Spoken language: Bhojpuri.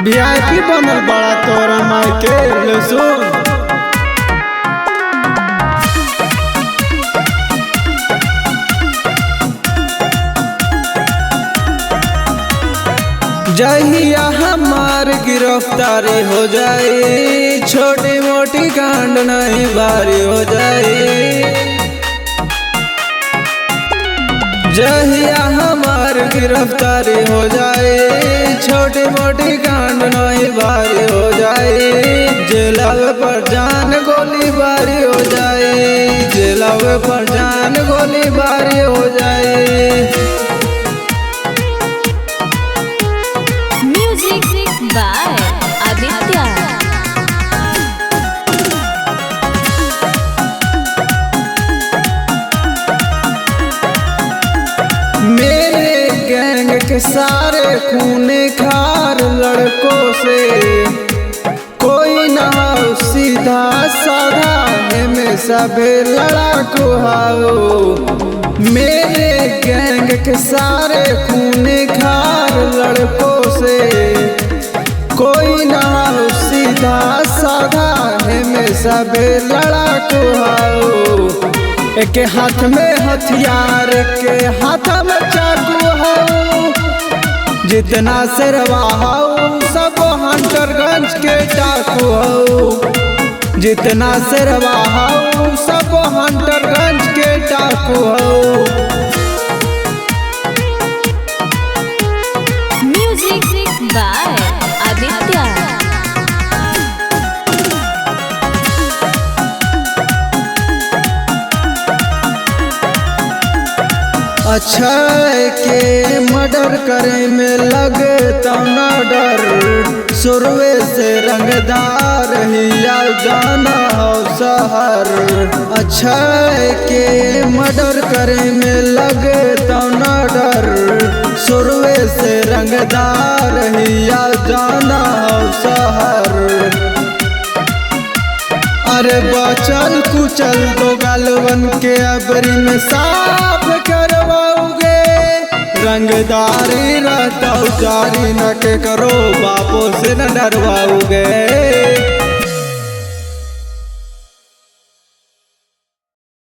वीआईपी बनल बड़ा तोरा माई के लहसुन। जहिया हमार गिरफ्तारी हो जाए, छोटी मोटी कांड नहीं भारी हो जाए। जहिया हमार गिरफ्तारी हो जाए, छोटी मोटी कांड नहीं भारी हो जाए। जेलवे पर जान गोली बारी हो जाए, जेलवे पर जान गोली बारी हो जाए। by Aditya। मेरे गैंग के सारे खूने खार लड़कों से कोई ना हो सीधा साधा है, में सबे लड़ाकू हाओ। मेरे गैंग के सारे खूने खार लड़कों से कोई ना हो सीधा साधा है, में सबे लड़ाकू हाओ। एक हाथ में हथियार, के हाथ में चाकू हो। जितना शेरवा हो सब हंटरगंज के डाकू हो। जितना शेरवा हो सब हंटरगंज के डाकू हो। by Aditya। अक्षय के मर्डर करे में लगता न डर, शुरुए से रंगदार हिया जाना हो शहर। अक्षय के मर्डर करे में लगता न डर, शुरुए से रंगदार हिया जाना हो शहर। अरे बचल कुचल दो गालवन के अबरी में साफ करवाओगे। रंगदारी रहता जारी न के करो, बापों से न डरवाओगे।